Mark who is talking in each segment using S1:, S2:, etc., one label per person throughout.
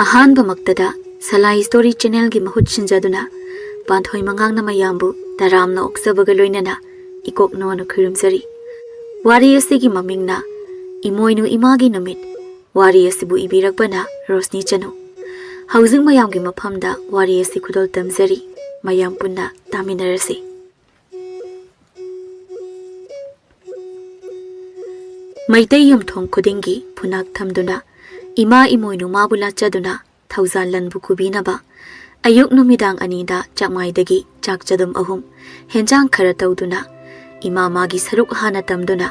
S1: ꯑꯍꯥꯟꯕꯃꯛꯇꯗ ꯁꯂꯥꯏ story ꯆꯦꯅꯦꯜꯒꯤ ꯃꯍꯨꯠ ꯁꯤꯟꯖꯗꯨꯅ ꯄꯥꯟꯊꯣꯏ ꯃꯉꯥꯡꯅ ꯃꯌꯥꯝꯕꯨ ꯇꯔꯥꯝꯅ ꯑꯣꯛꯆꯕꯒ ꯂꯣꯏꯅꯅ ꯏꯀꯣꯛꯅꯣꯅ ꯈꯨꯔꯨꯝꯖꯔꯤ꯫ ꯋꯥꯔꯤ ꯑꯁꯤꯒꯤ ꯃꯃꯤꯡꯅ ꯏꯃꯣꯏꯅꯨ ꯏꯃꯥꯒꯤ ꯅꯨꯃꯤꯠ꯫ ꯋꯥꯔꯤ ꯑꯁꯤꯕꯨ ꯏꯕꯤꯔꯛꯄꯅ ꯔꯣꯁꯅꯤ ꯆꯅꯨ꯫ ꯍꯧꯖꯤꯛ ꯃꯌꯥꯝꯒꯤ ꯃꯐꯝꯗ ꯋꯥꯔꯤ ꯑꯁꯤ ꯈꯨꯗꯣꯜ ꯇꯝꯖꯔꯤ꯫ ꯃꯌꯥꯝ ꯄꯨꯟꯅ ꯇꯥꯃꯤꯟꯅꯔꯁꯤ꯫ ꯃꯩꯇꯩ ꯌꯨꯝꯊꯣꯡ ꯈꯨꯗꯤꯡꯒꯤ ꯐꯨꯅꯥꯛ ꯊꯝꯗꯨꯅ ꯏꯃꯥ ꯏꯃꯣꯏꯅꯨ ꯃꯥꯕꯨ ꯂꯥꯠꯆꯗꯨꯅ ꯊꯧꯖꯥꯜ ꯂꯟꯕꯨ ꯈꯨꯕꯤꯅꯕ ꯑꯌꯨꯛ ꯅꯨꯃꯤꯗꯥꯡ ꯑꯅꯤꯗ ꯆꯥꯛꯃꯥꯏꯗꯒꯤ ꯆꯥꯛ ꯆꯗꯨꯝ 3 ꯍꯦꯟꯖꯥꯡ ꯈꯔ ꯇꯧꯗꯨꯅ ꯏꯃꯥ ꯃꯥꯒꯤ ꯁꯔꯨꯛ ꯍꯥꯟꯅ ꯇꯝꯗꯨꯅ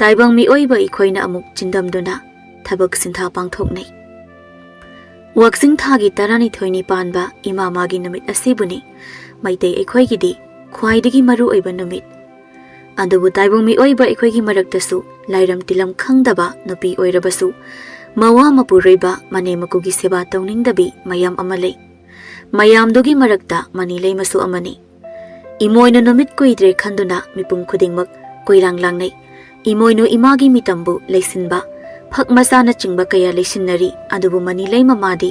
S1: ꯇꯥꯏꯕꯪ ꯃꯤꯑꯣꯏꯕ ꯑꯩꯈꯣꯏꯅ ꯑꯃꯨꯛ ꯆꯤꯟꯗꯝꯗꯨꯅ ꯊꯕꯛ ꯁꯤꯟꯊꯥ ꯄꯥꯡꯊꯣꯛꯅꯩ꯫ ꯋꯥꯛꯆꯤꯡ ꯊꯥꯒꯤ 12ꯅꯤ ꯄꯥꯟꯕ ꯏꯃꯥ ꯃꯥꯒꯤ ꯅꯨꯃꯤꯠ ꯑꯁꯤꯕꯨꯅꯤ ꯃꯩꯇꯩ ꯑꯩꯈꯣꯏꯒꯤꯗꯤ ꯈ꯭ꯋꯥꯏꯗꯒꯤ ꯃꯔꯨꯑꯣꯏꯕ ꯅꯨꯃꯤꯠ꯫ ꯑꯗꯨꯕꯨ ꯇꯥꯏꯕꯪ ꯃꯤꯑꯣꯏꯕ ꯑꯩꯈꯣꯏꯒꯤ ꯃꯔꯛꯇꯁꯨ ꯂꯥꯏꯔꯝ ꯇꯤꯂꯝ ꯈꯪꯗꯕ ꯅꯨꯄꯤ ꯑꯣꯏꯔꯕꯁꯨ ꯃꯋꯥ ꯃꯄꯨꯔꯣꯏꯕ ꯃꯅꯦꯝ ꯃꯀꯨꯒꯤ ꯁꯦꯕꯥ ꯇꯧꯅꯤꯡꯗꯕꯤ ꯃꯌꯥꯝ ꯑꯃ ꯂꯩ꯫ ꯃꯌꯥꯝꯗꯨꯒꯤ ꯃꯔꯛꯇ ꯃꯅꯤ ꯂꯩꯃꯁꯨ ꯑꯃꯅꯤ꯫ ꯏꯃꯣꯏꯅꯨ ꯅꯨꯃꯤꯠ ꯀꯨꯏꯗ꯭ꯔꯦ ꯈꯟꯗꯨꯅ ꯃꯤꯄꯨꯝ ꯈꯨꯗꯤꯡꯃꯛ ꯀꯣꯏꯔꯥꯡ ꯂꯥꯡꯅꯩ꯫ ꯏꯃꯣꯏꯅꯨ ꯏꯃꯥꯒꯤ ꯃꯤꯇꯝꯕꯨ ꯂꯩꯁꯤꯟꯕ ꯐꯛ ꯃꯆꯥꯅꯆꯤꯡꯕ ꯀꯌꯥ ꯂꯩꯁꯤꯟꯅꯔꯤ꯫ ꯑꯗꯨꯕꯨ ꯃꯅꯤ ꯂꯩꯃ ꯃꯥꯗꯤ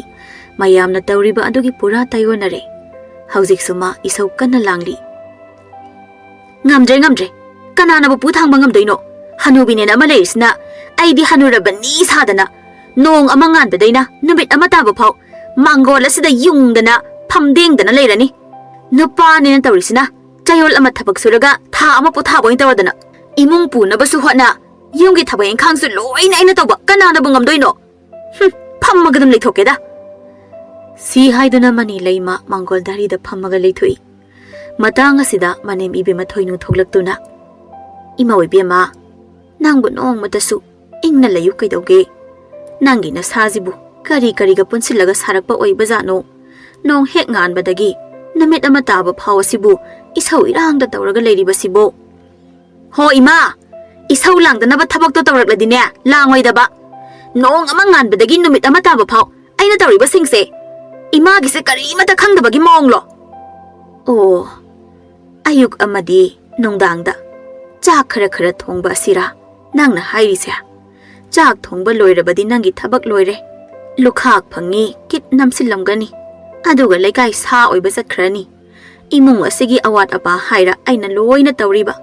S1: ꯃꯌꯥꯝꯅ ꯇꯧꯔꯤꯕ ꯑꯗꯨꯒꯤ ꯄꯨꯔꯥ ꯇꯥꯏꯑꯣꯟꯅꯔꯦ꯫ ꯍꯧꯖꯤꯛꯁꯨ ꯃꯥ ꯏꯁꯧ ꯀꯟꯅ ꯂꯥꯡꯂꯤ꯫ ꯉꯝꯗ꯭ꯔꯦ ꯀꯅꯥꯅꯕꯨ ꯄꯨ ꯊꯥꯡꯕ ꯉꯝꯗꯣꯏꯅꯣ? ꯍꯅꯨꯕꯤꯅꯦꯅ ꯑꯃ ꯂꯩꯔꯤꯁꯤꯅ ꯑꯩꯗꯤ ꯍꯅꯨꯔꯕꯅꯤ ꯁꯥꯗꯅ ꯅꯣꯡ ꯑꯃ ꯉꯥꯟꯕꯗꯩꯅ ꯅꯨꯃꯤꯠ ꯑꯃ ꯇꯥꯕ ꯐꯥꯎ ꯃꯥꯡꯒꯣꯜ ꯑꯁꯤꯗ ꯌꯨꯡꯗꯅ ꯐꯝꯗꯦꯡꯗꯅ ꯂꯩꯔꯅꯤ꯫ ꯅꯨꯄꯥꯅꯦꯅ ꯇꯧꯔꯤꯁꯤꯅ ꯆꯌꯣꯜ ꯑꯃ ꯊꯕꯛ ꯁꯨꯔꯒ ꯊꯥ ꯑꯃ ꯄꯣꯊꯥꯕ ꯑꯣꯏꯅ ꯇꯧꯔꯗꯅ ꯏꯃꯨꯡ ꯄꯨꯅꯕꯁꯨ ꯍꯣꯠꯅ ꯌꯨꯝꯒꯤ ꯊꯕꯛ ꯏꯪꯈꯥꯡꯁꯨ ꯂꯣꯏꯅ ꯑꯩꯅ ꯇꯧꯕ ꯀꯅꯥꯅꯕꯨ ꯉꯝꯗꯣꯏꯅꯣ? ꯐꯝꯃꯒ ꯑꯗꯨꯝ ꯂꯩꯊꯣꯛꯀꯦꯗ꯫ ꯁꯤ ꯍꯥꯏꯗꯨꯅ ꯃꯅꯤ ꯂꯩꯃ ꯃꯥꯡꯒꯣꯜ ꯗꯥꯔꯤꯗ ꯐꯝꯃꯒ ꯂꯩꯊꯣꯛꯏ꯫ ꯃꯇꯥꯡ ꯑꯁꯤꯗ ꯃꯅꯦꯝ ꯏꯕꯦꯝꯃ ꯊꯣꯏꯅꯨ ꯊꯣꯛꯂꯛꯇꯨꯅ ꯏꯃꯧ ꯏꯕꯦꯝꯃ ꯅꯪꯕꯨ ꯅꯣꯡꯃꯇꯁꯨ ꯏꯪꯅ ꯂꯩꯌꯨ ꯀꯩꯗꯧꯒꯦ? ꯅꯪꯒꯤ ꯅꯁꯥꯁꯤꯕꯨ ꯀꯔꯤꯒ ꯄꯨꯟꯁꯤꯜꯂꯒ ꯁꯥꯔꯛꯄ ꯑꯣꯏꯕꯖꯥꯠꯅꯣ? ꯅꯣꯡ ꯍꯦꯛ ꯉꯥꯟꯕꯗꯒꯤ ꯅꯨꯃꯤꯠ ꯑꯃ ꯇꯥꯕ ꯐꯥꯎ ꯑꯁꯤꯕꯨ ꯏꯁꯧ ꯏꯔꯥꯡꯗ ꯇꯧꯔꯒ ꯂꯩꯔꯤꯕꯁꯤꯕꯣ? ꯍꯣ ꯏꯃꯥ, ꯏꯁꯧ ꯂꯥꯡꯗꯅꯕ ꯊꯕꯛꯇꯣ ꯇꯧꯔꯛꯂꯗꯤꯅꯦ ꯂꯥꯡꯉꯣꯏꯗꯕ꯫ ꯅꯣꯡ ꯑꯃ ꯉꯥꯟꯕꯗꯒꯤ ꯅꯨꯃꯤꯠ ꯑꯃ ꯇꯥꯕ ꯐꯥꯎ ꯑꯩꯅ ꯇꯧꯔꯤꯕꯁꯤꯡꯁꯦ ꯏꯃꯥꯒꯤꯁꯦ ꯀꯔꯤꯃꯠꯇ ꯈꯪꯗꯕꯒꯤ ꯃꯑꯣꯡꯂꯣ? ꯑꯣ, ꯑꯌꯨꯛ ꯑꯃꯗꯤ ꯅꯨꯡꯗꯥꯡꯗ ꯆꯥꯛ ꯈꯔ ꯊꯣꯡꯕ ꯑꯁꯤꯔꯥ ꯅꯪꯅ ꯍꯥꯏꯔꯤꯁꯦ? ꯆꯥꯛ ꯊꯣꯡꯕ ꯂꯣꯏꯔꯕꯗꯤ ꯅꯪꯒꯤ ꯊꯕꯛ ꯂꯣꯏꯔꯦ꯫ ꯂꯨꯈꯥꯛ ꯐꯪꯉꯤ ꯀꯤꯠ ꯅꯝꯁꯤꯜꯂꯝꯒꯅꯤ ꯑꯗꯨꯒ ꯂꯩꯀꯥꯏ ꯁꯥ ꯑꯣꯏꯕ ꯆꯠꯈ꯭ꯔꯅꯤ꯫ ꯏꯃꯨꯡ ꯑꯁꯤꯒꯤ ꯑꯋꯥꯠ ꯑꯄꯥ ꯍꯥꯏꯔ ꯑꯩꯅ ꯂꯣꯏꯅ ꯇꯧꯔꯤꯕ꯫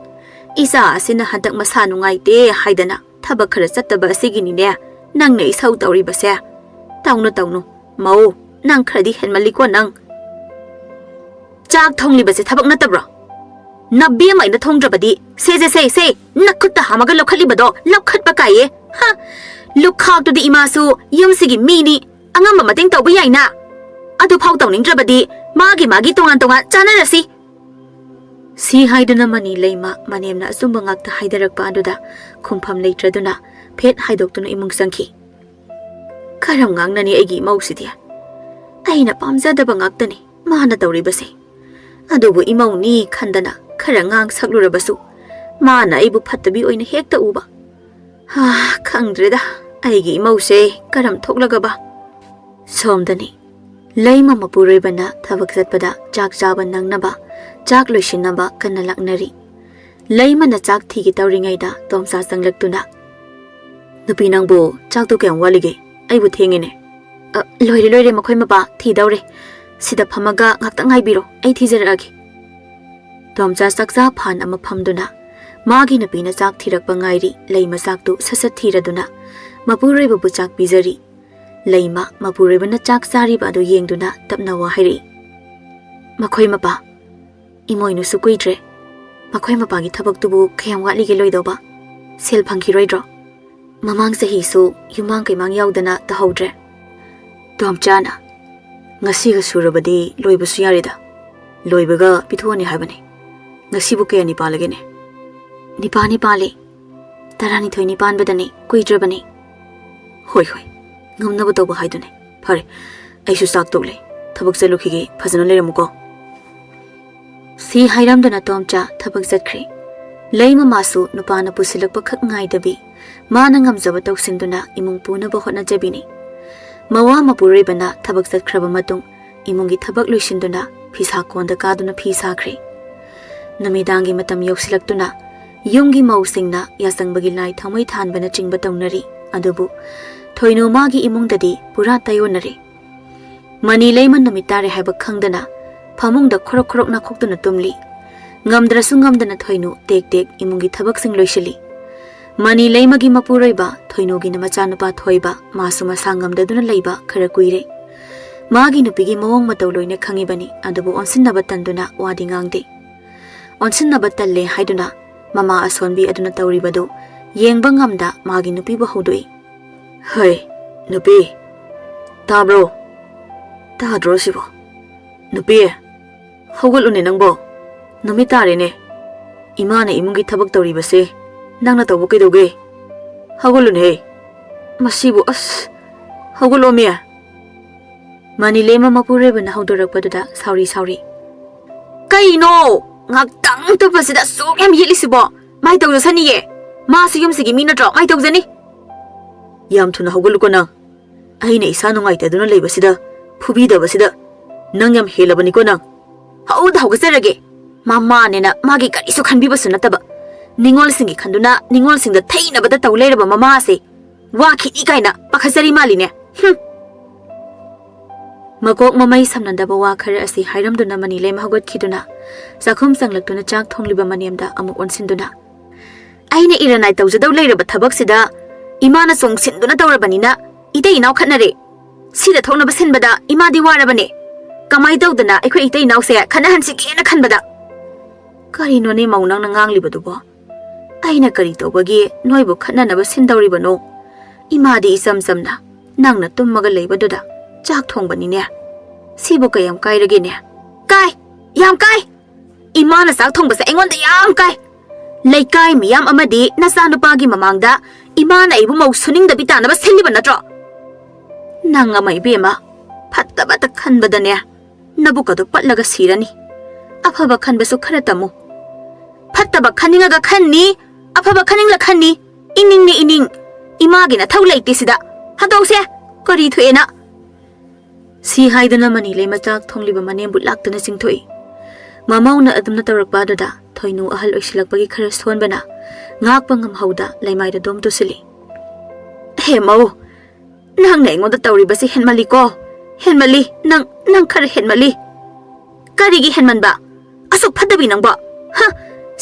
S1: ꯏꯆꯥ ꯑꯁꯤꯅ ꯍꯟꯗꯛ ꯃꯁꯥ ꯅꯨꯡꯉꯥꯏꯇꯦ ꯍꯥꯏꯗꯅ ꯊꯕꯛ ꯈꯔ ꯆꯠꯇꯕ ꯑꯁꯤꯒꯤꯅꯤꯅꯦ ꯅꯪꯅ ꯏꯁꯧ ꯇꯧꯔꯤꯕꯁꯦ꯫ ꯇꯧꯅꯨ ꯃꯧ, ꯅꯪ ꯈꯔꯗꯤ ꯍꯦꯟꯃꯜꯂꯤꯀꯣ ꯅꯪ꯫ ꯆꯥꯛ ꯊꯣꯡꯂꯤꯕꯁꯦ ꯊꯕꯛ ꯅꯠꯇꯕ꯭ꯔꯣ? ꯅꯕꯤ ꯑꯃ ꯑꯩꯅ ꯊꯣꯡꯗ꯭ꯔꯕꯗꯤ ꯁꯦ ꯅꯈꯨꯠꯇ ꯍꯥꯝꯃꯒ ꯂꯧꯈꯠꯂꯤꯕꯗꯣ ꯂꯧꯈꯠꯄ ꯀꯥꯏꯌꯦ꯫ ꯂꯨꯈꯥꯛꯇꯨꯗꯤ ꯏꯃꯥꯁꯨ ꯌꯨꯝꯁꯤꯒꯤ ꯃꯤꯅꯤ, ꯑꯉꯝꯕ ꯃꯇꯦꯡ ꯇꯧꯕ ꯌꯥꯏꯅ꯫ ꯑꯗꯨꯐꯥꯎ ꯇꯧꯅꯤꯡꯗ꯭ꯔꯕꯗꯤ ꯃꯥꯒꯤ ꯇꯣꯉꯥꯟ ꯆꯥꯅꯔꯁꯤ꯫ ꯁꯤ ꯍꯥꯏꯗꯨꯅ ꯃꯅꯤ ꯂꯩꯃ ꯃꯅꯦꯝꯅ ꯑꯆꯨꯝꯕ ꯉꯥꯛꯇ ꯍꯥꯏꯗꯔꯛꯄ ꯑꯗꯨꯗ ꯈꯨꯝꯐꯝ ꯂꯩꯇ꯭ꯔꯗꯨꯅ ꯐꯦꯠ ꯍꯥꯏꯗꯣꯛꯇꯨꯅ ꯏꯃꯨꯡ ꯆꯪꯈꯤ꯫ ꯀꯔꯝ ꯉꯥꯡꯅꯅꯤ ꯑꯩꯒꯤ ꯏꯃꯧꯁꯤꯗꯤ? ꯑꯩꯅ ꯄꯥꯝꯖꯗꯕ ꯉꯥꯛꯇꯅꯤ ꯃꯥꯅ ꯇꯧꯔꯤꯕꯁꯦ꯫ ꯑꯗꯨꯕꯨ ꯏꯃꯧꯅꯤ ꯈꯟꯗꯅ ꯈꯔ ꯉꯥꯡ ꯁꯛꯂꯨꯔꯕꯁꯨ ꯃꯥꯅ ꯑꯩꯕꯨ ꯐꯠꯇꯕꯤ ꯑꯣꯏꯅ ꯍꯦꯛꯇ ꯎꯕ꯫ ꯈꯪꯗ꯭ꯔꯦꯗ ꯑꯩꯒꯤ ꯏꯃꯧꯁꯦ ꯀꯔꯝ ꯊꯣꯛꯂꯒꯕ꯫ ꯁꯣꯝꯗꯅꯤ ꯂꯩꯃ ꯃꯄꯨꯔꯣꯏꯕꯅ ꯊꯕꯛ ꯆꯠꯄꯗ ꯆꯥꯛ ꯆꯥꯕ ꯅꯪꯅꯕ ꯆꯥꯛ ꯂꯣꯏꯁꯤꯟꯅꯕ ꯀꯟꯅ ꯂꯥꯛꯅꯔꯤ꯫ ꯂꯩꯃꯅ ꯆꯥꯛ ꯊꯤꯒꯦ ꯇꯧꯔꯤꯉꯩꯗ ꯇꯣꯝꯆꯥ ꯆꯪꯂꯛꯇꯨꯅ ꯅꯨꯄꯤ ꯅꯪꯕꯨ ꯆꯥꯛꯇꯨ ꯀꯌꯥꯝ ꯋꯥꯠꯂꯤꯒꯦ? ꯑꯩꯕꯨ ꯊꯦꯡꯉꯦꯅꯦ꯫ ꯂꯣꯏꯔꯦ ꯃꯈꯣꯏ ꯃꯄꯥ ꯊꯤꯗꯧꯔꯦ꯫ ꯁꯤꯗ ꯐꯝꯃꯒ ꯉꯥꯛꯇꯪ ꯉꯥꯏꯕꯤꯔꯣ, ꯑꯩ ꯊꯤꯖꯔꯛꯑꯒꯦ꯫ ꯇꯣꯝꯆꯥ ꯆꯥꯛꯆꯥ ꯐꯥꯟ ꯑꯃ ꯐꯝꯗꯨꯅ ꯃꯥꯒꯤ ꯅꯨꯄꯤꯅ ꯆꯥꯛ ꯊꯤꯔꯛꯄ ꯉꯥꯏꯔꯤ꯫ ꯂꯩꯃ ꯆꯥꯛꯇꯨ ꯁꯠ ꯊꯤꯔꯗꯨꯅ ꯃꯄꯨꯔꯣꯏꯕꯕꯨ ꯆꯥꯛ ꯄꯤꯖꯔꯤ꯫ ꯂꯩꯃ ꯃꯄꯨꯔꯣꯏꯕꯅ ꯆꯥꯛ ꯆꯥꯔꯤꯕ ꯑꯗꯨ ꯌꯦꯡꯗꯨꯅ ꯇꯞꯅ ꯋꯥ ꯍꯥꯏꯔꯛꯏ꯫ ꯃꯈꯣꯏ ꯃꯄꯥ, ꯏꯃꯣꯏꯅꯨꯁꯨ ꯀꯨꯏꯗ꯭ꯔꯦ꯫ ꯃꯈꯣꯏ ꯃꯄꯥꯒꯤ ꯊꯕꯛꯇꯨꯕꯨ ꯀꯌꯥꯝ ꯋꯥꯠꯂꯤꯒꯦ ꯂꯣꯏꯗꯧꯕ? ꯁꯦꯜ ꯐꯪꯈꯤꯔꯣꯏꯗ꯭ꯔꯣ? ꯃꯃꯥꯡ ꯆꯍꯤꯁꯨ ꯌꯨꯝꯃꯥꯡ ꯀꯩꯃꯥꯡ ꯌꯥꯎꯗꯅ ꯇꯧꯍꯧꯗ꯭ꯔꯦ꯫ ꯇꯣꯝꯆꯥꯅ ꯉꯁꯤꯒ ꯁꯨꯔꯕꯗꯤ ꯂꯣꯏꯕꯁꯨ ꯌꯥꯔꯦꯗ꯫ ꯂꯣꯏꯕꯒ ꯄꯤꯊꯣꯛꯑꯅꯤ ꯍꯥꯏꯕꯅꯤ꯫ ꯉꯁꯤꯕꯨ ꯀꯌꯥꯅꯤ ꯄꯥꯜꯂꯒꯦꯅꯦ? 9 ꯄꯥꯜꯂꯦ꯫ 12ꯅꯤ ꯄꯥꯟꯕꯗꯅꯤ, ꯀꯨꯏꯗ꯭ꯔꯕꯅꯤ꯫ ꯍꯣꯏ ꯉꯝꯅꯕ ꯇꯧꯕ ꯍꯥꯏꯗꯨꯅꯤ꯫ ꯐꯔꯦ, ꯑꯩꯁꯨ ꯆꯥꯛ ꯇꯣꯛꯂꯦ, ꯊꯕꯛ ꯆꯠꯂꯨꯈꯤꯒꯦ, ꯐꯖꯅ ꯂꯩꯔꯝꯃꯨꯀꯣ꯫ ꯁꯤ ꯍꯥꯏꯔꯝꯗꯨꯅ ꯇꯣꯝꯆꯥ ꯊꯕꯛ ꯆꯠꯈ꯭ꯔꯦ꯫ ꯂꯩꯃ ꯃꯥꯁꯨ ꯅꯨꯄꯥꯅ ꯄꯨꯁꯤꯜꯂꯛꯄ ꯈꯛ ꯉꯥꯏꯗꯕꯤ ꯃꯥꯅ ꯉꯝꯖꯕ ꯇꯧꯁꯤꯟꯗꯨꯅ ꯏꯃꯨꯡ ꯄꯨꯅꯕ ꯍꯣꯠꯅꯖꯕꯤꯅꯤ꯫ ꯃꯋꯥ ꯃꯄꯨꯔꯣꯏꯕꯅ ꯊꯕꯛ ꯆꯠꯈ꯭ꯔꯕ ꯃꯇꯨꯡ ꯏꯃꯨꯡꯒꯤ ꯊꯕꯛ ꯂꯣꯏꯁꯤꯟꯗꯨꯅ ꯐꯤꯁꯥꯀꯣꯟꯗ ꯀꯥꯗꯨꯅ ꯐꯤ ꯁꯥꯈ꯭ꯔꯦ꯫ ꯅꯨꯃꯤꯗꯥꯡꯒꯤ ꯃꯇꯝ ꯌꯧꯁꯤꯜꯂꯛꯇꯨꯅ ꯌꯨꯝꯒꯤ ꯃꯧꯁꯤꯡꯅ ꯌꯥꯆꯪꯕꯒꯤ ꯂꯥꯏ ꯊꯥꯎꯃꯩ ꯊꯥꯟꯕꯅꯆꯤꯡꯕ ꯇꯧꯅꯔꯤ꯫ ꯑꯗꯨꯕꯨ ꯊꯣꯏꯅꯨ ꯃꯥꯒꯤ ꯏꯃꯨꯡꯗꯗꯤ ꯄꯨꯔꯥ ꯇꯥꯏꯑꯣꯟꯅꯔꯦ꯫ Mani layman numit tare haiba khangdana phamungda khorok khorok na khoktuna tumli ngamdrasu ngamdana thoinu tek tek imungi thabak sing loisili Mani laymagi mapuroiba thoinogi na machanupa thoiba masu masangamdaduna leiba khara kuire magi nupigi mawong matau loina khangibani adubu onsinnaba tanduna wadi ngangde onsinnaba talle haiduna mama asonbi aduna tauribadu yengba ngamda magi nupiba hodoi Hai nupi tabro tadro sibo nupi hogolune nangbo numit tare ne imana imungi thabak tauribase nangna tawbo kaidoge hogolune masibu as hogolomia Mani lema mapureba na haudorakpaduda sauri Kaino ngaktang tupasida suk yam yelisibo mai tawjasaniye masu yumsigi mi natro mai tawjani yam thuna hogoluko nang aina isa nungaitaduna leibasida phubidabasida nang yam helabaniko nang hauda hogasarage mama nena magi karisu khanbibasu nataba ningol singi khanduna ningol singda theinabada tawleraba mama ase wa khidi kaina pakhasari maline Makok mamay samnandaba wa khara asi hairamduna mani lema hogot khiduna sakhum sanglaktuna chak thongliba maniamda amuk onsinduna aina iranai tawjadaw leiraba thabak sida imana songsinduna tawrabanina itei naw khatnare sida thonaba sinbada imadi warabane kamai tawdana aikhoi itei naw se khanahansi kena khanbada karino ne maunang nanganglibadubo aina kari tawbagi noibu khatnanaba sindawribano imadi isamsamna nangna tummaga leibaduda Chak thong bani ne sibo kayam kai rage ne kai yam kai imana sak thong basa engon da yam kai lei kai miyam amadi nasa nupagi mamangda imana ibu mau suning da bitana ba selli ban natro nanga mai bema phatta ba ta khan badane nabuka do patlaga sirani afaba khan besu khara tamu phatta ba khaninga ga khanni afaba khaningla khanni ining ni ining imagi na thau leiti sida hadose kari thuena Si haidana mani lema chak thongliba manem butlak tana singthoi mamauna adumna tawrakpa dada thoinu ahal oisilakpagi khara sonbana ngakpa ngamhauda laimaida dom tusili he mau nang nei ngonda tawribasi henmali ko henmali nang khara henmali karigi henmanba asuk phadabi nangba ha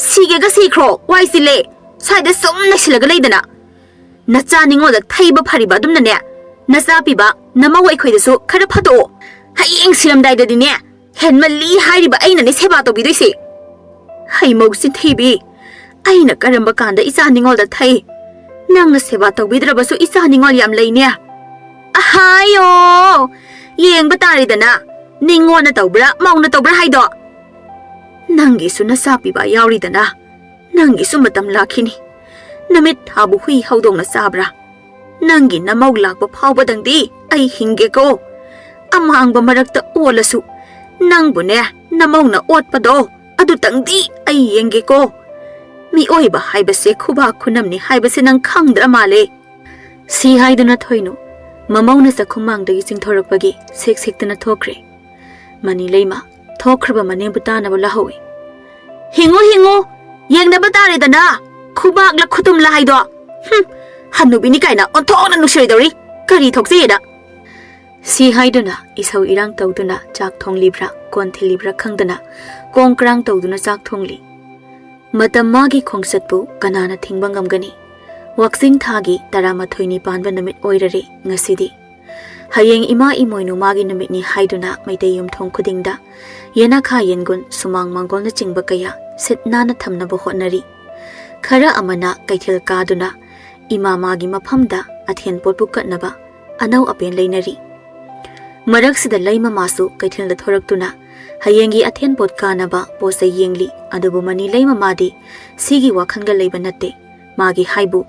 S1: sige ga sikro waisile saida somna silaga leidana nacha ningoda thaiba phariba dumna ne Nasa piba namawai khoidasu khara phato hayeng silamdai da dine henmali hairiba aina ne seba to bidoise haimog sin thibi aina karamba kanda isa ningol da thai nangna seba to bidrabasu isa ningol yam leine ahayo yeng batari dana ningona tawbra mauna tawbra haido nangi su nasa piba yauri dana nangi su matam lakhini namit habu hui haudong na sabra Nangi na maulakpa phawba dangdi ai hinge ko amangba marakta olasu nangbu ne namauna otpado adu tangdi ai yenge ko mi oiba haibase khuba khunamni haibase nang khangdra male si haiduna thoinu mamauna sa khumangdagi singthorakpagi sek sektana thokre mani leima thokhraba mane butana bula howi hingo yengna batare dana khubak la khutum la haido Hanubini kaina onthona nushridori kari thokseda si haiduna isau irang tawduna chak thong libra kon thilibra khangdana kongkrang tawduna chak thongli matamagi khongsatpu kanana thingbangam gani waksing thagi tarama thoini panba namit oirare ngasidi hayeng ima Emoinu Emagi Numit ni haiduna Meetei yum thong khudingda yana kha yengun sumang mangol na chingba kaya sit nana thamna bo hotnari khara amana kaithil kaduna Ima magi maphamda athian potpu katnaba anau apen leinari marak sida laima masu kaithilda thoraktuna hayengi athian pot kanaba pose yengli adubu mani laima madi sigi wakhanga leiba natte magi haibu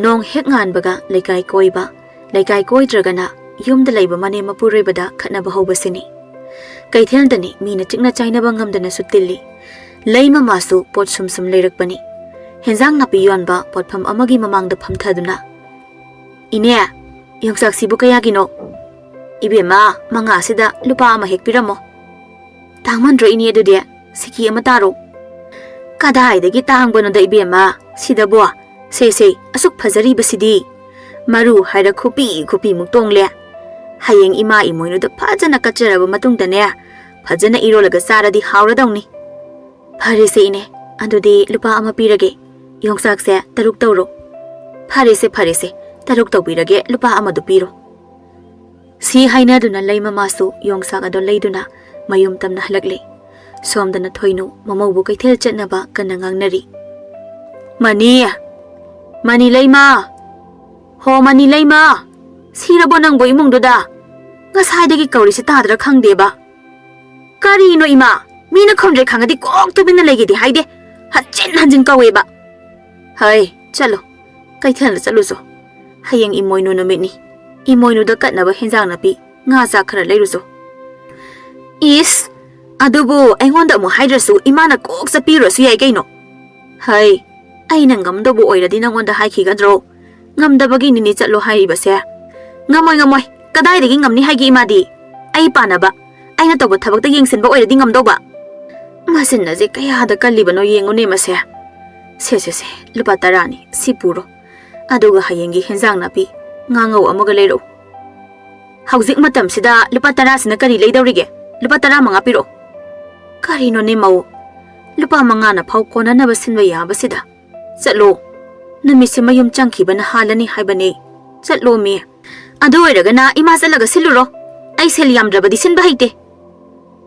S1: nong hek nganbaga leikai koidragana yumda leiba mane mapurebada khatnaba hobasini kaithildani mina chikna chainaba ngamdana sutilli laima masu pot sumsum leirakpani Henzang napi yonba potpham amagi mamangda phamthaduna ine yongsak sibu kaya gino ibema manga sida lupa ama hekpiramo tangmandro ini adude siki ama taro kadai dagi tangbono da ibema sida bo se asuk phajari basidi maru haira khupi muktongle Hayeng ima Emoinu da fajana kacharaba matungdane fajana irolaga saradi hauradawni. Pharese ine adudi lupa ama pirage yongsakse taruk tawro. Pharese taruk tawbirage lupa ama du piro. Si hainaduna laima masu yongsak ado leiduna mayum tamna halakle. Somdana thoinu mamaubu kaithel chatnaba kana ngangnari. Mani laima. Ho mani laima. Sirabo nangbo imungduda. Ngasaidagi kaurisi tadra khangdeba. Kari no ima. Mina khomre khangadi kok tubina legidi haide. Hanjin kaweba. Hai, chalo. Kaithel chalu so. Hayeng Emoinu Numit ni. Emoinu da katnaba henjang napi nga sa khara leiruso. Is adubu aingonda mo haidrasu imana kok sa piro su yai kaino. Hai, ai nang ngamdobu oiradi nangonda haikigadro. Ngamdabagi nini chatlo hairibase. Ngamoi kadaidagi ngamni haigi imadi. Ai panaba. Aina toba thabakta yengsinba oiradi ngamdoba. Masinna je kayada kallibano yengune mase. Se lupa tarani si puro. Aduga hayengi henjang napi ngangau amaga leiro. Hauzik matam sida lupa tarasina kari leidawrige. Lupa tara manga piro. Kari no ne mau. Lupa manga na phau kona na basinba yaba sida. Chatlo. Namisi mayum changkibana halani haibane. Chatlo me. Adu oiragana ima chalaga siluro. Ai sel yamdrabadi sinba haite.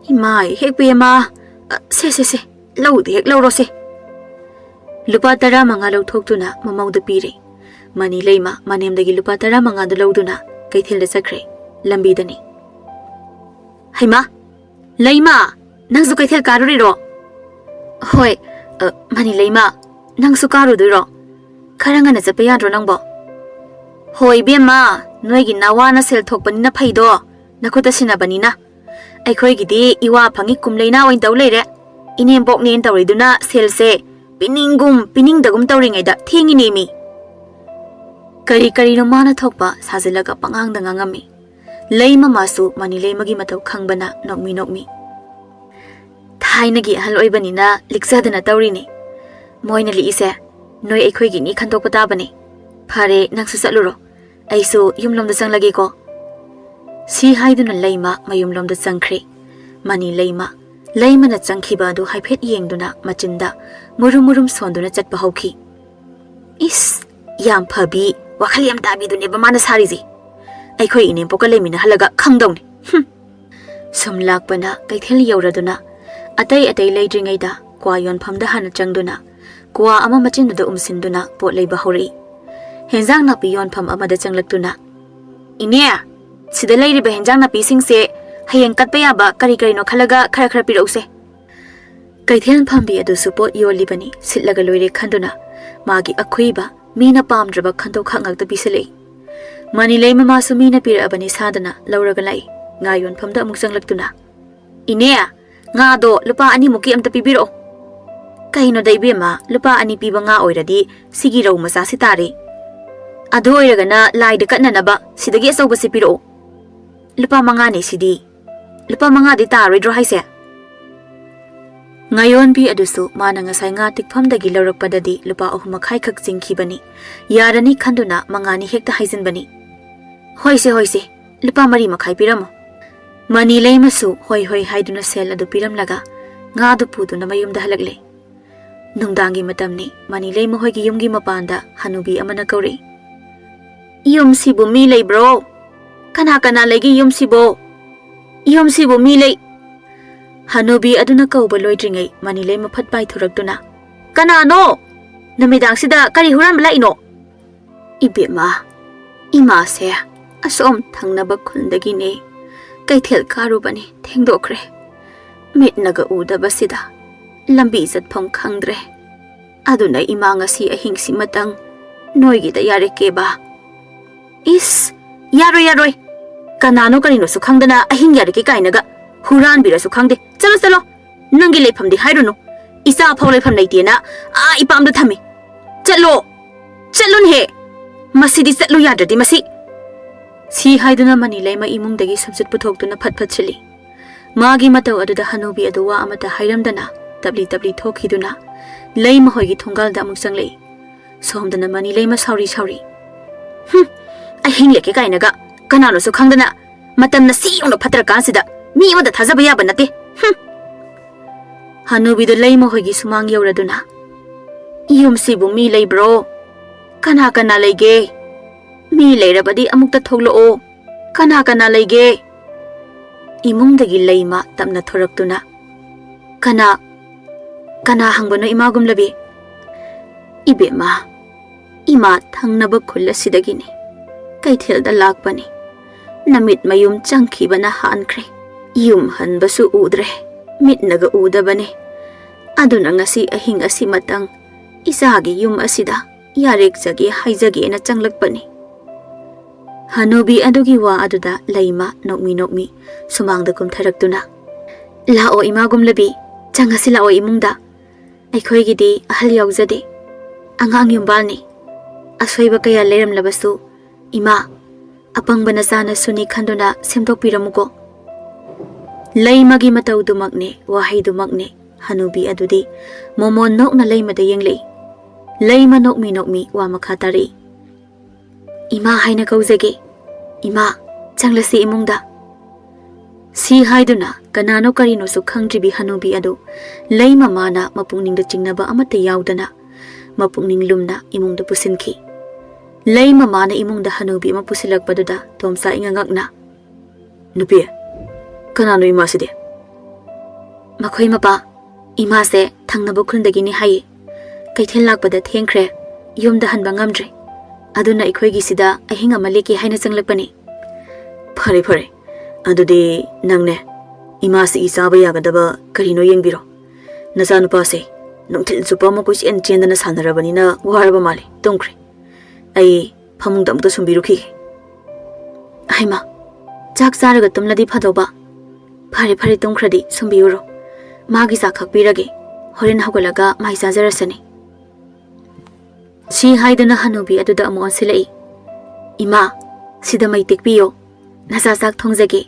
S1: Imai hekpe ma. Se. Laudi hek lauro se. Lupa tara manga lauthokduna mamauda pire. Mani laima manemdagi lupa tara manga da lauduna kaithilda chakre lambidani. Haima laima nangsu kaithil karuriro. Hoi mani laima nangsu karuduro. Karangana chapa yadro nangbo. Hoi bema noigi nawana sel thokpanina phaido nakhuta sinabanina. Aikhoigidi iwa phangi kumleina oin taw leire. Inembok nen tawriduna selse piningdagum tawringaida thingini mi. Kari no mana thokpa sajilaga pangangda ngangami. Laima masu mani laimagi matau khangbana nokmi. Thainagi ahal oibanina liksadana tawrini. Moina liise noi aikhoigi ni khantok patabani. Phare nangsu chatluro. Aisu yumlomda changlagi ko. Si haiduna laima mayumlomda changkhre. Mani laima na changkhiba adu haiphet yengduna machinda murum sonduna chatpa hauki. Is yam phabi wakhal yam tabi dune ba mana sariji. Aikhoi ine poka lemina halaga khangdongni. Sum lakpana kaithel yauraduna atai leidringaida kwa yonphamda hana changduna kwa ama machinduda umsinduna pot leiba hori. Henjang napi yonpham amada changlaktuna. Ine sida leiriba henjang napi singse hayeng katpa yaba kari no khalaga khara pirause. Kaithel phambi adu support yolibani sitlaga loire khanduna magi akhuiba Mina pamdraba khanto khangakta biselei. Mani laima masu mina pirabani sadana lauraga lai. Ngayon phamda amuk changlaktuna. Inea nga do lupa ani muki amta pibiro. Kahino daibema lupa ani piba nga oiradi sigi raw masa sitari. Adu oiragana laida katnanaba sidagi asawba sipiro. Lupa mangani sidi. Lupa mangadi taroidro haise. Ngayon pi adusu mana ngasai nga tikphamdagi laurakpadadi lupa ahumakhai khak jingkhibani yarani khanduna mangani hekta haijinbani. Hoise lupa mari makhai piramo. Mani laimasu hoi haiduna sel adu piramlaga nga du puduna mayumda halakle. Nungdangi matamni mani laima hoigi yumgi mapanda hanubi amana kauri. Yumsibu mi leibro. Kana legi yumsibo mi lei. Hanubi aduna kauba loidringai mani laima phatpai thurakduna. Kanano namidang sida kari huran laino. Ibema ima se asom thangnaba khundagi ne kaithel karubani thengdokre. Mitnaga udaba sida lambi zatpham khangdre. Aduna ima ngasi ahingsi matang noigi da yare keba. Is yaroi kanano karino su khangdana ahing yare ke kainaga huran bira su khangde. Chalo nangi lepham di hairunu isa phau lepham leitena a ipam da thami. Chalun he masidi chatlu yadadi masi. Si haiduna mani laima imungdagi samjut puthokduna phatphat chili. Magi matau aduda hanubi aduwa amata hairamdana tabli thokhiduna laima hoigi thongalda amuk changlei. Somdana mani laima sauri. Ahing leke kainaga kanano su khangdana Matamna siyong na patra kansida mi amada thajaba yaba nate. Hanubido leima hoigi sumang yauraduna. Yumsibu mi leibro. Kana kana leige. Mi leirabadi amukta thogloo. Kana kana leige. Imungdagi leima tamna thoraktuna. Kana hangbano imagum labi. Ibema. Ima thangnaba khulla sidagini. Kaithilda lakbani. Namit mayum changkhibana hankre. Yum hanbasu udre. Mitnaga udabani. Aduna ngasi ahing asi matang. Isagi yum asida. Yarik jagi haijagi na changlakbani. Hanubi adugi wa aduda leima nokmi sumangda kumtharaktuna. Lao imagum labi. Changasi lao imungda. Aikhoigidi ahal yaujade. Angang yumbalni. Asoiba kaya leram labasu. Ima. Apangba na sana suni khanduna semdokpiramuko. Leimagi matau dumakne, wahay dumakne, hanubi adudi, momo nok na leimada yenglei. Leima nokmi wa makatari. Ima haina kauzage. Ima, changlasi imungda. Si haiduna, kanano karino su khangdribi hanubi adu, leima mana mapungning chingnaba amata yaudana, mapungning lumna imungda pusinki. Leima mana imungda hanubi mapusilagpaduda, tomsa ingangakna. Nupi, kanano ima side? Makoy mapa, ima se thangnaba khundagini haye. Kaithil lakpada thengkhre, yumda hanba ngamdre. Aduna ikhoigi sida ahinga maliki haina changlakpani. Phare. Adudi nangne ima si isaba yagadaba karino yengbiro. Nasa nupase nungthil chupa mo kuis en chendana sanarabani na waraba mali tongkhre. Ai phamungda amta sumbiruki. Aima chak charaga tumladi phadoba. Phare tongkhradi sumbiyuro. Magi sa khakpirage. Horen hagolaga mai sajarasani. Si haidana hanubi aduda amu ansilai. Ima sida mai tekpiyo. Nasa sak thongjage.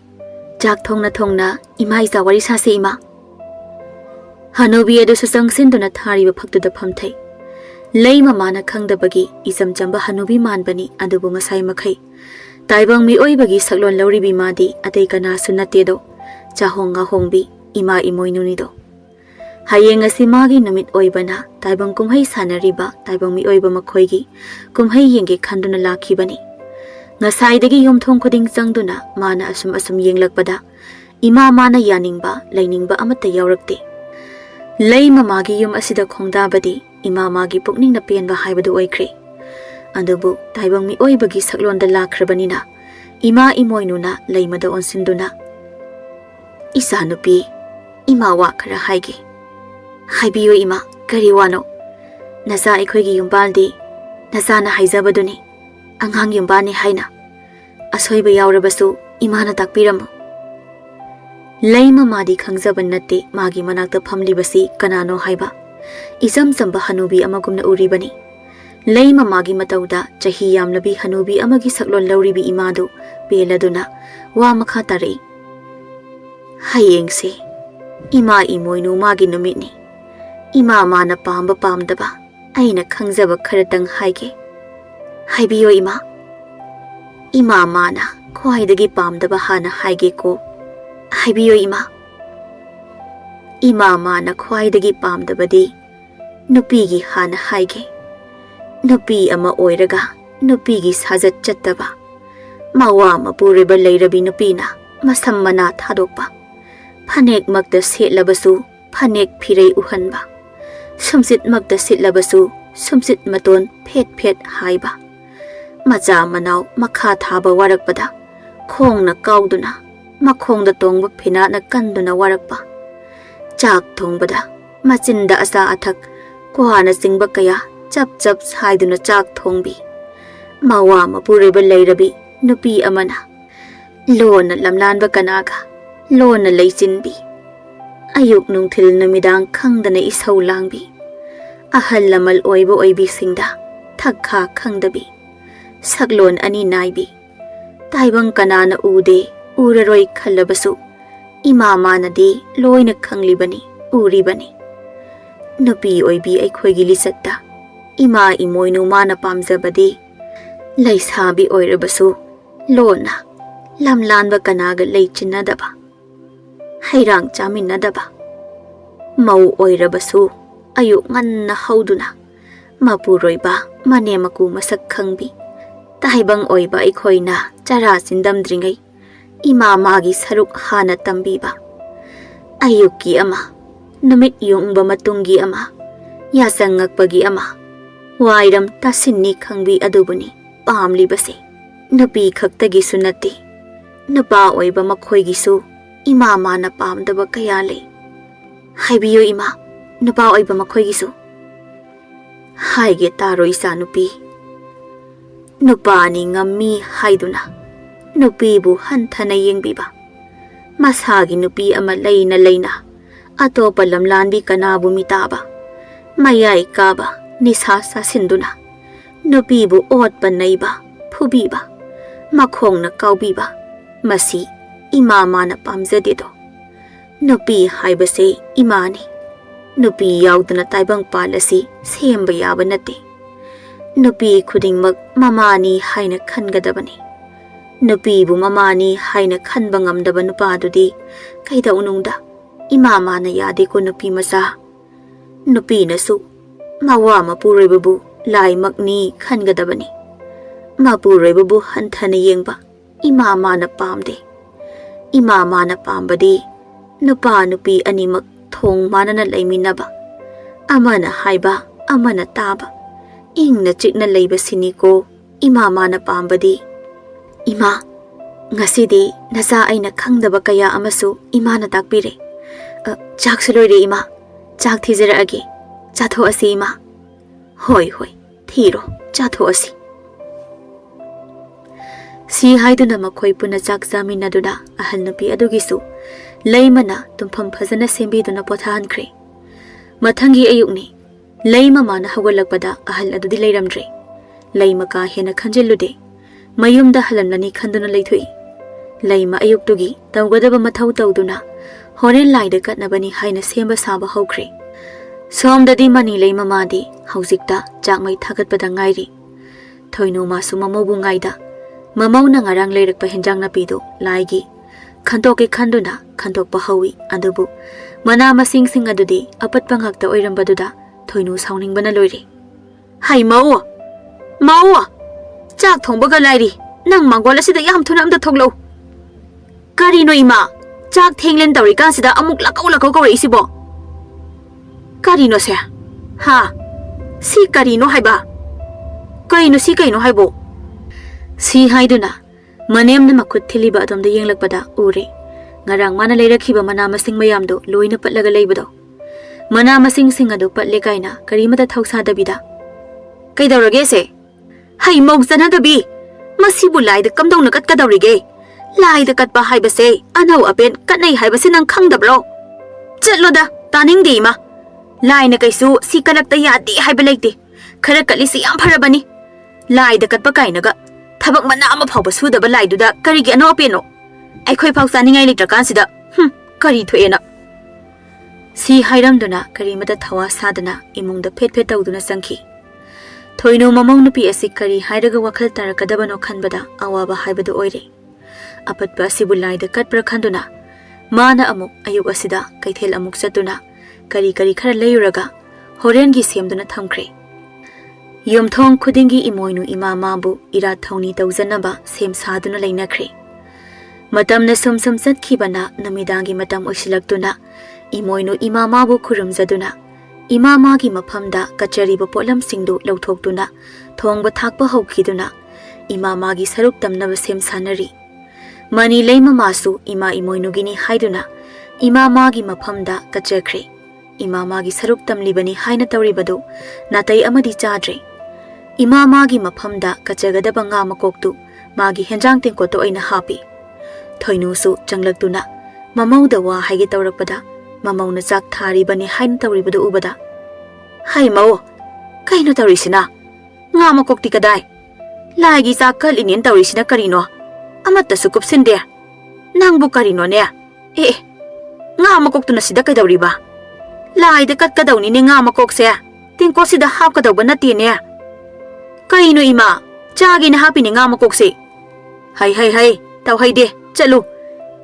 S1: Jak thongna ima isa wari sase ima. Hanubi adu susang sinduna thariba phaktuda phamthai. Leima mana khangdabagi isam chamba hanubi manbani adubu ngasai makhai. Taibang mi oibagi saklon lauribi madi atei kana sunatedo. Chahonga hongbi ima Emoinu nido. Hayeng asi magi numit oibana taibang kumhai sanariba taibang mi oiba makhoigi kumhai yenge khanduna lakhibani. Ngasaidagi yomthong khuding changduna mana asum yenglakpada ima mana yaningba lainingba amata yaurakte. Leima magi yum asida khongdabadi ima magi pukning na penba haibadu oikhre. Adubu taibang mi oibagi saklonda lakhrabanina ima Emoinu na leimada onsinduna. Isa nupi ima wa khara haige. Haibiyo ima kari wano. Nasa ikhoigi yumbaldi nasana haijabaduni. Angang yumbani haina. Asoiba yaurabasu imana takpiramu. Leima madi khangzaban natte magi manakta phamlibasi kanano haiba. Isam samba hanubi amagumna uribani. Leima magi matauda chahi yamlabi hanubi amagi saklon lauribi imadu peladuna wa makhatari. Hayengse ima Emoinu Emagi Numitni. Ima mana pamba pamdaba aina khangzaba kharatang haige. Haibiyo ima. Ima mana khwaidagi pamdaba hana haige ko. Haibiyo ima. Ima mana khwaidagi pamdabadi nupigi hana haige. Nupi ama oiraga nupigi sajat chattaba. Mawa mapuriba leirabi nupina masam mana thadokpa. Phanek magda setlabasu phanek phirei uhanba. Sumsit magda sitlabasu sumsit maton phet haiba. Macha manau makha thaba warakpada khongna kauduna makhongda tongba phina na kanduna warakpa. Chak thongbada machinda asa athak kuhana singba kaya chap saiduna chak thongbi. Mawa mapuriba leirabi nupi amana lona lamlanba kanaga lona leisinbi. Ayuk nungthil numidang khangdana isau langbi. Ahal lamal oibo oibi singda thakha khangdabi. Saglon ani naibi. Taibang kanana ude uraroi khalabasu. Ima manadi loina khanglibani uribani. Nupi oibi aikhoigi lisatta. Ima Emoinu mana pamjabadi. Laisabi oirabasu lona lam lanba kanaga lei chinnadaba hairang chaminadaba mau oirabasu ayuk nganna hauduna mapuroiba manemaku masak khangbi taibang oiba ikhoina chara sindamdringai ima magi saruk hana tambiba ayuki ama numit yungba matungi ama yasangakpagi ama wairam tasinni khangbi adubuni pamlibase nupi khaktagi sunati nupa oiba makhoigisu ima mana pamdaba kaya lei haibiyo ima nupa oiba makhoigisu haige taro isa nupi nupa ni ngammi haiduna nupi bu hanthana yengbiba masagi nupi ama leina leina atopa lamlanbi kanabu mitaba mayai kaba nisa sasinduna nupi bu otpa naiba phubiba makhongna kaubiba masi ima mana pamjadedo nupi haibase imani nupi yauduna taibang palasi semba yaba nate nupi khudingmak mamani haina khangadabani nupi bu mamani haina khanba ngamdaba nupadudi kaida unungda ima mana yade ko nupi masa nupi nasu mawa mapurebabu lai makni khangadabani mapurebabu hanthana yengba ima mana pamde ima mana pambadi nupa nupi animak thong manana leiminaba amana haiba amana taba ingna chikna leiba siniko ima mana pambadi ima ngasidi nasa aina khangdaba kaya amasu imana takpire chak sulore ima chak thizera age chatho asi ima hoi hoi thiro chatho asi si haiduna makhoi puna chak jaminaduna ahal nupi adugisu leimana tumpham phajana sembiduna pothahankhre mathangi ayukni leima mana hawalakpada ahal adudi leiramdre leima ka hena khanjelude mayumda halamlani khanduna leithui leima ayuktugi tawgadaba mathau tawduna horen laida katnabani haina semba saba haukhre somdadi mani leima madi haujikta chakmai thagatpada ngairi thoinu masu mamobu ngaida mamauna ngarang leirakpa henjang napido laigi khantoke khanduna khantok hawi adubu mana masing sing adudi apatpa ngakta oirambaduda thoinu sauningbana loire hai mau chak thongbaga lairi nang mangol asida yam thuna amda thoglo karino ima chak thenglen tawri kan sida amuk lakau kawri isibo karino se ha si karino haiba kaino si kaino haibo si haiduna manemna makut thiliba adomda yenglakpada ure ngarang mana leirakhiba mana masing mayamdo loina patlaga leibado mana masing sing adu patle kaina karimata thausa dabida kaidawrage se hai mawjana dabi masibu laida kamdawna katkadawrige laida katpa haibase anau apen katnai haibase nang khangdabro chatloda taningdi ma laina kaisu si kalakta yadi haiba leite khara kalisi yam pharabani laida katpa kainaga thabak mana ama phawba sudaba laiduda karigi ano apeno aikhoi phau saningai litrakan kari thoena si hairamduna karimata thawa sadana imungda phet tawduna sangki thoino mamong nupi asi kari hairaga wakhal tarakadabano khanbada awaba haibadu oire apatpa sibulaida katpra khanduna mana amuk ayuk asida kaithel amuk satuna kari khara layuraga horengi semduna thamkhre yomthong khudingi imoinu imamabu ira thawni tawjanaba sem saduna leinakhre matamna sum chatkibana namidangi matam oisilaktuna imoinu imamabu khurumjaduna imamagi maphamda kachariba polam singdu lauthokduna thongba thakpa haukhiduna imamagi saruk tamnaba sem sanari mani leima masu ima imoinugini haiduna imamagi maphamda kachakre imamagi saruk tamlibani haina tawribadu natai amadi chadre imamagi maphamda kachagadaba nga makoktu magi henjang tengkoto aina hapi thoinusu changlakduna mamauda wa haige tawrakpada mamauna chak tharibani hain tawribadu ubada hai mau kaino tawrisina nga makokti kadai laigi chakal inin tawrisina karino amatta sukupsinde nangbu karino ne nga makoktuna sida kaidawriba laida katkadawni ne nga makokse tingko sida hapkadawba natine kaino ima chagi na hapi ne nga makokse hai Tauhaide, chalo.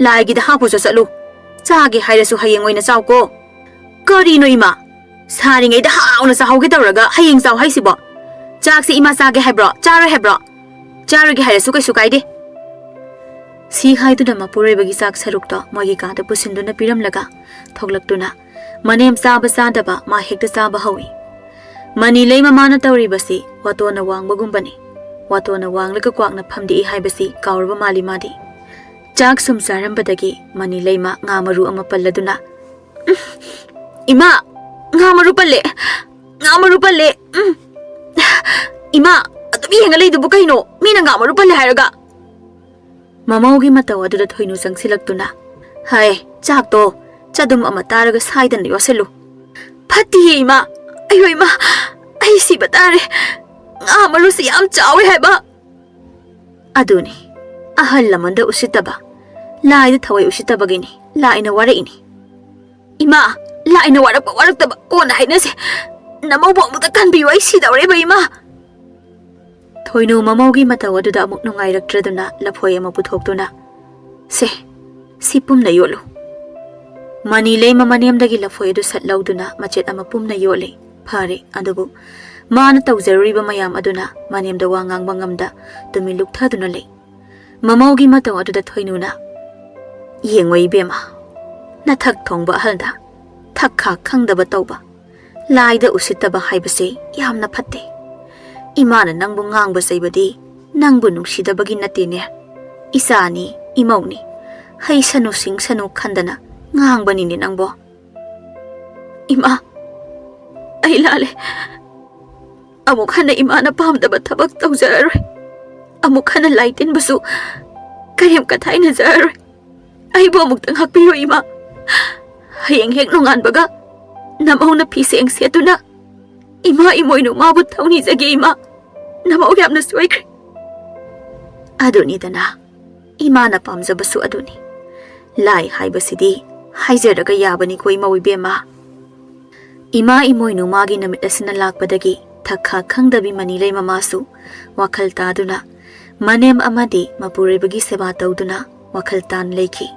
S1: Laigi da hapuso chalo. Chage hairasu hayeng oina chawko. Karino ima? Saringai da hauna sa hauge tawraga hayeng chaw haisibo. Chakse ima chage haibro, charo haibro. Charogi hairasu kaisu kaide. Si haiduna mapurebagi sak sarukto mogi kada pusinduna piramlaga thoglakduna manem chaba chadaba ma hekta chaba hawi. Mani lei mamana tawribasi watona wangbagumbani. Watona wanglaga kwakna phamdi haibasi kaurba mali madi. Chak sum sarambadagi mani leima ngamaru ama palladuna. Ima ngamaru palle. Ngamaru palle. Ima atubi henga leidubu kaino mina ngamaru palle hairaga. Mamaugi mataw aduda thoinu sangsilaktuna. Hai, chakto chadum ama taraga saidan yoselu. Phati ima. Ayo ima. Ai si batare. Ngamaru si yam chawe haiba. Aduni. Ahal lamanda usitaba. Laida thawai usitabagini. Laina waraini. Ima, laina waraktaba kona hainase. Namaubo amuta kanbiyo ai sidawreba ima. Thoinu mamaugi mataw aduda amuk nungairakdraduna laphoi ama puthokduna. Si pumna yolu. Mani lei mamanemdagi laphoi adu satlauduna machet ama pumna yole. Phare adubu mana tawjaruriba mayam aduna manemda wa ngangba ngamda tumi lukthaduna lei. Mamaugi mataw aduda thoinuna. Yengwai bema. Nathak thongba halda. Thakha khangdaba tawba. Laida usitaba haibase yamna phatte. Imana nangbu ngangba saibadi nangbu nungsidabagi natine. Isani imauni. Hai sanu sing sanu khandana ngangba nini nangbo. Ima. Ai lale. Amuk hana imana pamdaba thabak tawjararoi. Amuk hana laitin basu kayam kathaina jararoi. Ai bo amuktang hakpiyo ima. Hayeng hek nunganbaga namauna piseng setuna. Ima imoinu mabu thawni jage ima. Namau yamna soikre. Aduni dana. Ima na pamjabasu aduni. Lai haibasidi haijaraga yabani koi mawibema. Ima Emoinu Emagi Numit asina lakpadagi thakha khangdabi manilei mamasu wakhal taduna manem amadi mapurebagi seba tawduna wakhal tan leiki.